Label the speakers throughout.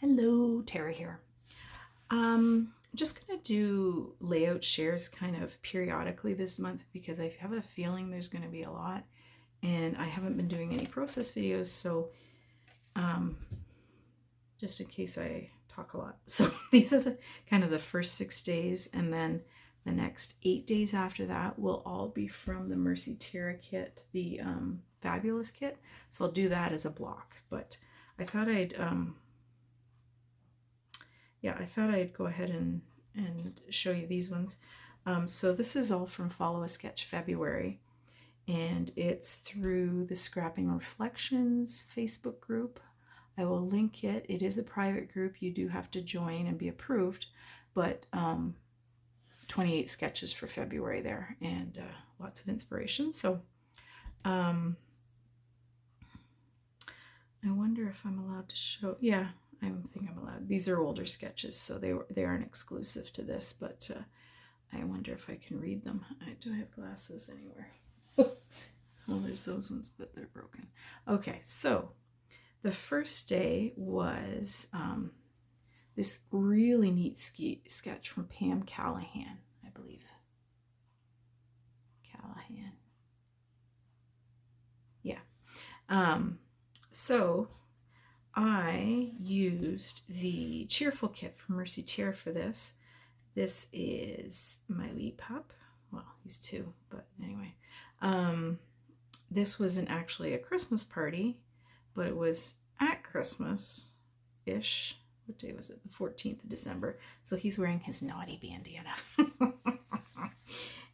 Speaker 1: Hello, Tara here. Just gonna do layout shares kind of periodically this month because I have a feeling there's gonna be a lot, and I haven't been doing any process videos, so um, just in case I talk a lot. So these are the kind of the first 6 days, and then the next 8 days after that will all be from the Mercy Tiara kit, the Fabulous kit. So I'll do that as a block, but I thought I'd go ahead and show you these ones. So this is all from Follow a Sketch February, and it's through the Scrapping Reflections Facebook group. I will link it. It is a private group. You do have to join and be approved, but 28 sketches for February there, and lots of inspiration. So I wonder if I'm allowed to show. Yeah, I think I'm allowed. These are older sketches, so they aren't exclusive to this, but I wonder if I can read them. Do I have glasses anywhere? Oh, there's those ones, but they're broken. Okay, so the first day was this really neat sketch from Pam Callahan, I believe. Callahan. Yeah. So I used the Cheerful kit from Mercy Tiara for this. This is my wee pup. Well, he's 2, but anyway. This wasn't actually a Christmas party, but it was at Christmas-ish. What day was it? The 14th of December. So he's wearing his naughty bandana.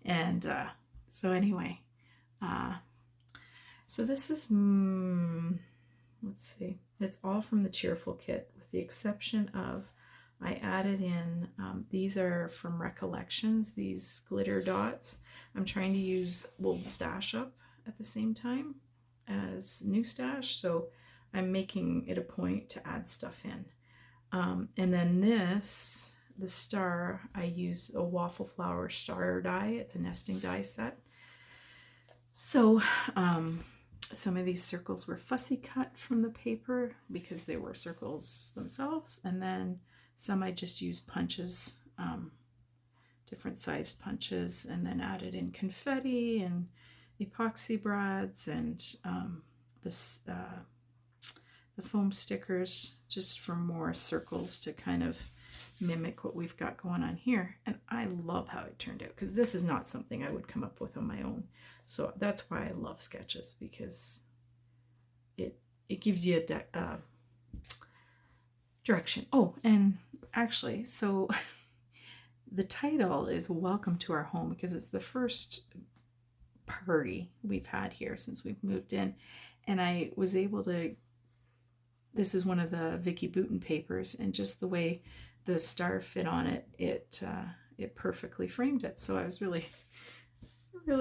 Speaker 1: And so anyway, so this is, let's see, it's all from the Cheerful kit, with the exception of I added in, these are from Recollections, these glitter dots. I'm trying to use Old Stash up at the same time as New Stash, so I'm making it a point to add stuff in. And then this, the star, I use a waffle flower star die. It's a nesting die set. So some of these circles were fussy cut from the paper because they were circles themselves, and then some I just used punches, different sized punches, and then added in confetti and epoxy brads and the foam stickers, just for more circles to kind of mimic what we've got going on here. And I love how it turned out, because this is not something I would come up with on my own. So that's why I love sketches, because it gives you a direction. Oh, and actually, so the title is Welcome to Our Home, because it's the first party we've had here since we've moved in. And I was able to, this is one of the Vicky Bouton papers, and just the way the star fit on it, it perfectly framed it. So I was really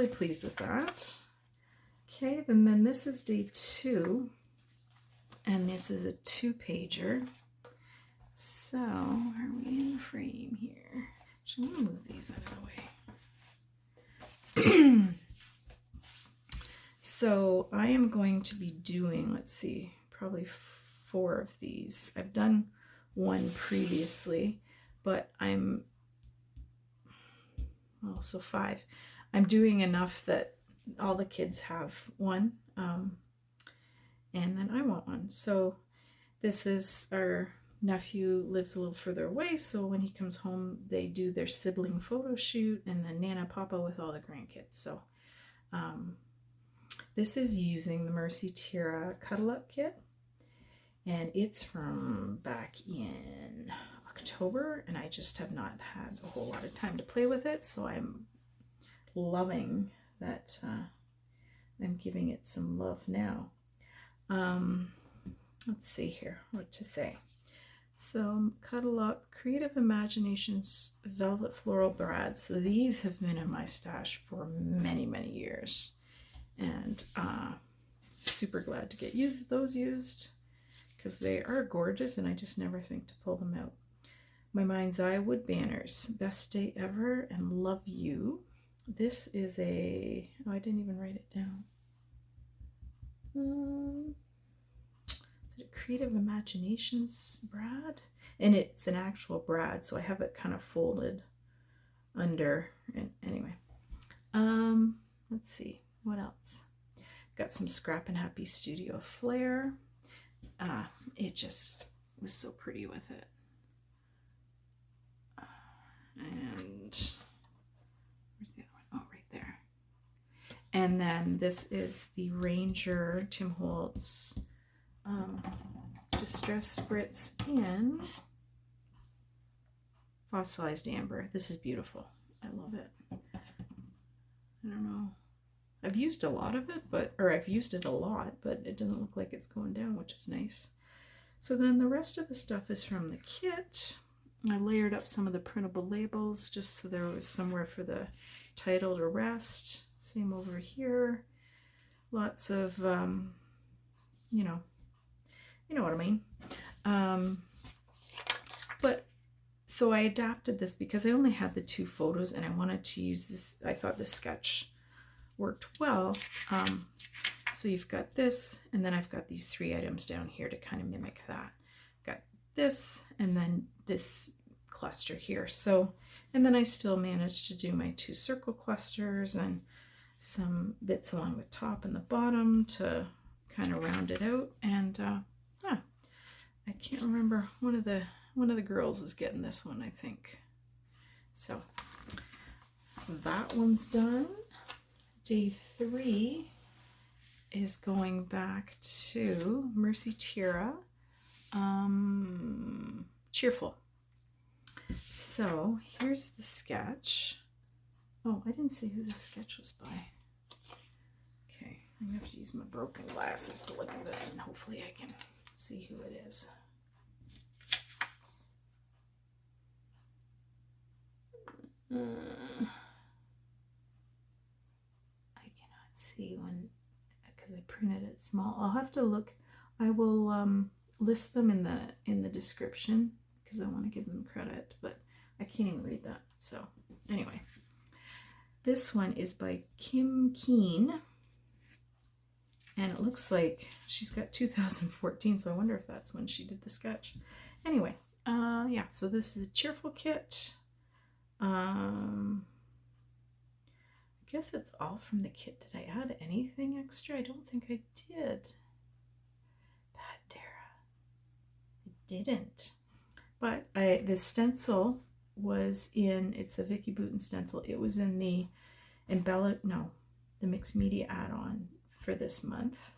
Speaker 1: pleased with that. Okay, then this is day 2, and this is a 2-pager. So are we in the frame here? Actually, I'm gonna move these out of the way. So I am going to be doing, let's see, probably 4 of these. I've done one previously, but so 5. I'm doing enough that all the kids have one, and then I want one. So this is, our nephew lives a little further away, so when he comes home, they do their sibling photo shoot, and then Nana Papa with all the grandkids. So this is using the Mercy Tiara Cuddle Up kit, and it's from back in October, and I just have not had a whole lot of time to play with it, so I'm loving that I'm giving it some love now. Let's see here what to say. So Cuddle Up, Creative Imaginations Velvet Floral Brads. So these have been in my stash for many years, and super glad to get those used, because they are gorgeous and I just never think to pull them out. My Mind's Eye Wood Banners, Best Day Ever and Love You. This is a, oh, I didn't even write it down. is it Creative Imaginations brad? And it's an actual brad, so I have it kind of folded under. And anyway, let's see what else. Got some Scrap and Happy Studio Flair. It just was so pretty with it. And where's the other one? Oh, right there. And then this is the Ranger Tim Holtz Distress Spritz in Fossilized Amber. This is beautiful. I love it. I don't know. I've used a lot of it, I've used it a lot, but it doesn't look like it's going down, which is nice. So then the rest of the stuff is from the kit. I layered up some of the printable labels just so there was somewhere for the title to rest. Same over here. Lots of, you know what I mean. But so I adapted this because I only had the 2 photos and I wanted to use this. I thought the sketch worked well. So you've got this, and then I've got these 3 items down here to kind of mimic that. Got this, and then this cluster here. So, and then I still managed to do my 2 circle clusters and some bits along the top and the bottom to kind of round it out. And I can't remember, one of the girls is getting this one, I think. So that one's done. Day 3 is going back to Mercy Tiara, Cheerful. So here's the sketch. Oh, I didn't see who the sketch was by. Okay, I'm gonna have to use my broken glasses to look at this, and hopefully I can see who it is. I cannot see when, because I printed it small. I'll have to look. I will list them in the description because I want to give them credit, but I can't even read that. So anyway, this one is by Kim Keen, and it looks like she's got 2014, so I wonder if that's when she did the sketch. Anyway, yeah, so this is a Cheerful kit. I guess it's all from the kit. Did I add anything extra? I don't think I did. Bad Tiara. I didn't. But the stencil was in, it's a Vicky Boutin stencil. It was in the the mixed media add-on for this month.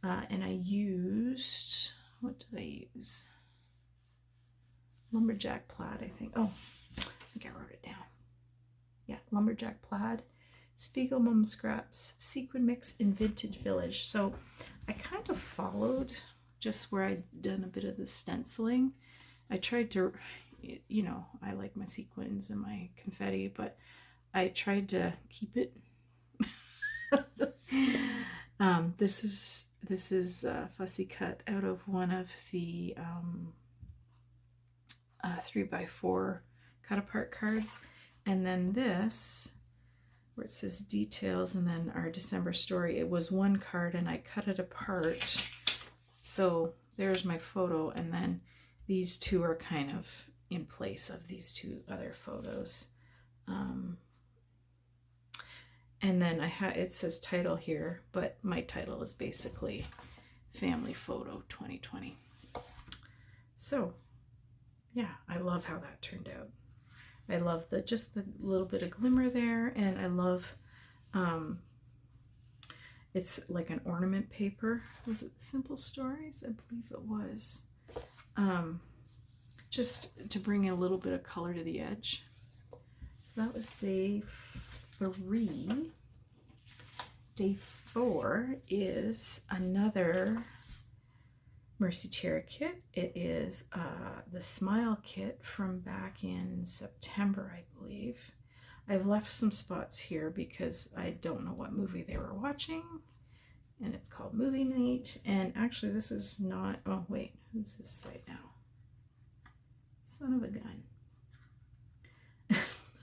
Speaker 1: And I used, what did I use? Lumberjack Plaid, I think. Oh, I think I wrote it down. Yeah, Lumberjack Plaid, Spiegelmum Scraps, Sequin Mix, and Vintage Village. So I kind of followed just where I'd done a bit of the stenciling. I tried to, you know, I like my sequins and my confetti, but I tried to keep it. This is fussy cut out of one of the 3x4 cut apart cards, and then this where it says details and then our December story, it was one card and I cut it apart. So there's my photo, and then these 2 are kind of in place of these 2 other photos. And then it says title here, but my title is basically Family Photo 2020. So yeah, I love how that turned out. I love just the little bit of glimmer there, and I love it's like an ornament paper. Was it Simple Stories? I believe it was. Just to bring in a little bit of color to the edge. So that was day 3. Day 4 is another Mercy Tiara kit. It is the Smile kit from back in September, I believe. I've left some spots here because I don't know what movie they were watching, and it's called Movie Night. And actually this is not, oh wait, who's this site now? Son of a gun.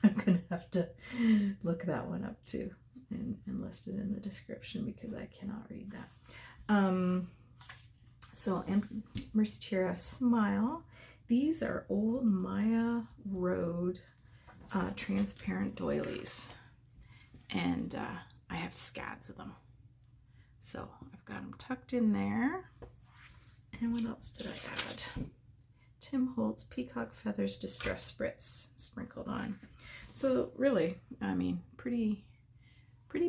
Speaker 1: I'm gonna have to look that one up too and list it in the description because I cannot read that. So Mercy Tiara Smile. These are old Maya Road transparent doilies. And I have scads of them. So I've got them tucked in there. And what else did I add? Tim Holtz Peacock Feathers Distress Spritz sprinkled on. So really, I mean, pretty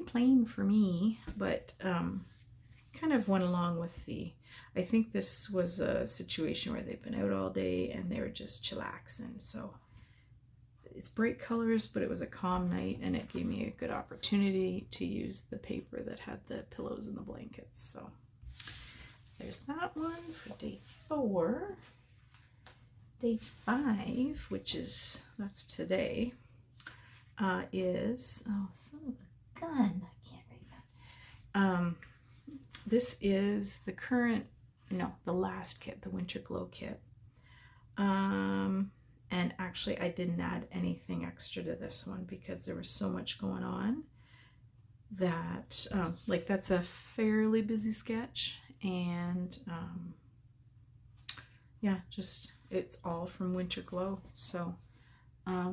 Speaker 1: plain for me, but kind of went along with the, I think this was a situation where they've been out all day and they were just chillaxing. So it's bright colors, but it was a calm night and it gave me a good opportunity to use the paper that had the pillows and the blankets. So there's that one for day 4. Day 5, which is, that's today, is, oh, son of a gun, I can't read that. This is the current, no, the last kit, the Winter Glow kit. And actually I didn't add anything extra to this one because there was so much going on that, like that's a fairly busy sketch, and yeah, just, it's all from Winter Glow. So I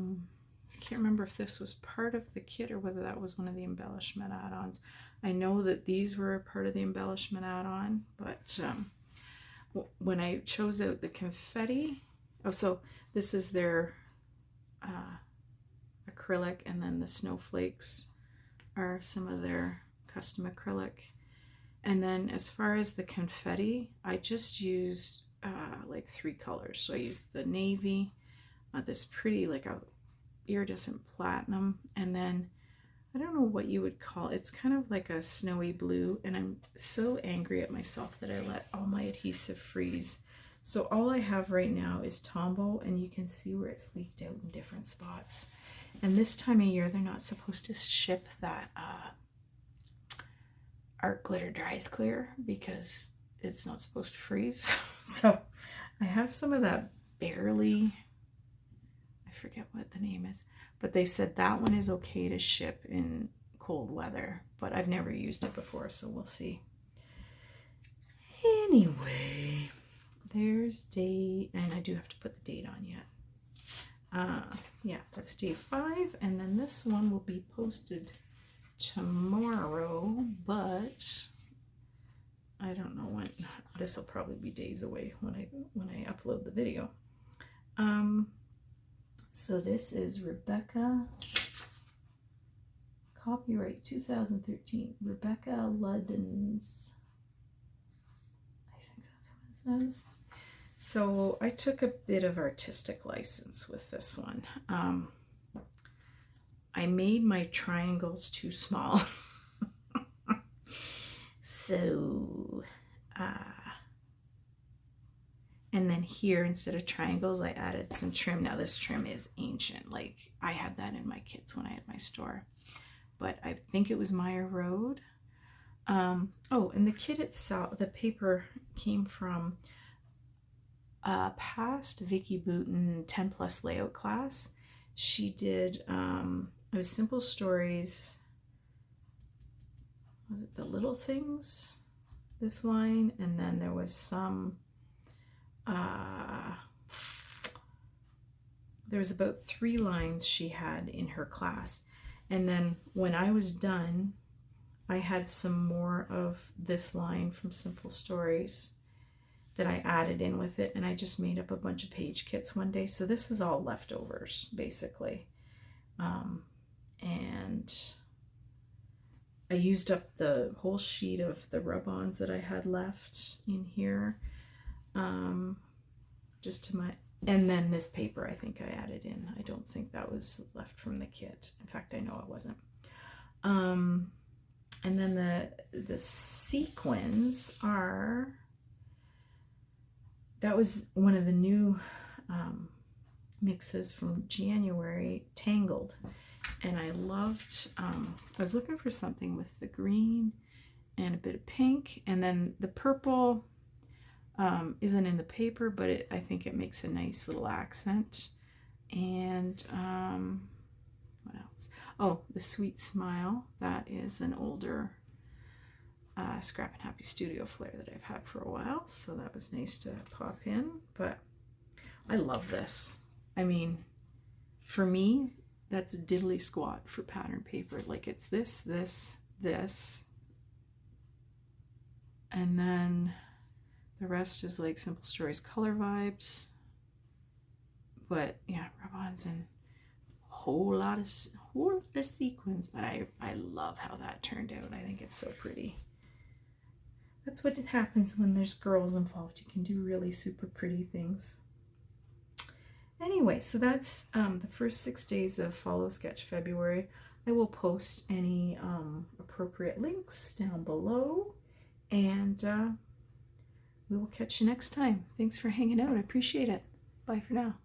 Speaker 1: can't remember if this was part of the kit or whether that was one of the embellishment add-ons. I know that these were a part of the embellishment add-on, but when I chose out the confetti, oh, so this is their acrylic, and then the snowflakes are some of their custom acrylic. And then as far as the confetti, I just used like 3 colors. So I used the navy, this pretty like a iridescent platinum, and then I don't know what you would call it. It's kind of like a snowy blue, and I'm so angry at myself that I let all my adhesive freeze. So all I have right now is Tombow, and you can see where it's leaked out in different spots. And this time of year, they're not supposed to ship that Art Glitter Dries Clear because it's not supposed to freeze. So I have some of that Barely, I forget what the name is, but they said that one is okay to ship in cold weather, but I've never used it before, so we'll see. Anyway, there's day, and I do have to put the date on yet. Yeah, that's day 5, and then this one will be posted tomorrow, but I don't know when. This will probably be days away when I upload the video. So this is Rebecca, copyright 2013, Rebecca Ludden's, I think that's what it says. So I took a bit of artistic license with this one. I made my triangles too small. So, and then here, instead of triangles, I added some trim. Now this trim is ancient. Like I had that in my kits when I had my store, but I think it was Maya Road. Oh, and the kit itself, the paper came from past Vicky Booten 10 plus layout class. She did, it was Simple Stories. Was it The Little Things? This line, and then there was some, there was about 3 lines she had in her class. And then when I was done, I had some more of this line from Simple Stories that I added in with it, and I just made up a bunch of page kits one day. So this is all leftovers, basically. And I used up the whole sheet of the rub-ons that I had left in here. Just to my, and then this paper I think I added in. I don't think that was left from the kit. In fact, I know it wasn't. And then the sequins are, that was one of the new mixes from January, Tangled. And I loved, I was looking for something with the green and a bit of pink, and then the purple isn't in the paper, but I think it makes a nice little accent. And what else? Oh, the Sweet Smile. That is an older Scrap and Happy Studio Flare that I've had for a while, so that was nice to pop in. But I love this. I mean, for me, that's diddly squat for pattern paper. Like, it's this, this, and then the rest is like Simple Stories color vibes. But yeah, rub-ons and a whole lot of sequins. But I love how that turned out. I think it's so pretty. That's what happens when there's girls involved. You can do really super pretty things. Anyway, so that's the first 6 days of Follow Sketch February. I will post any appropriate links down below, and we will catch you next time. Thanks for hanging out. I appreciate it. Bye for now.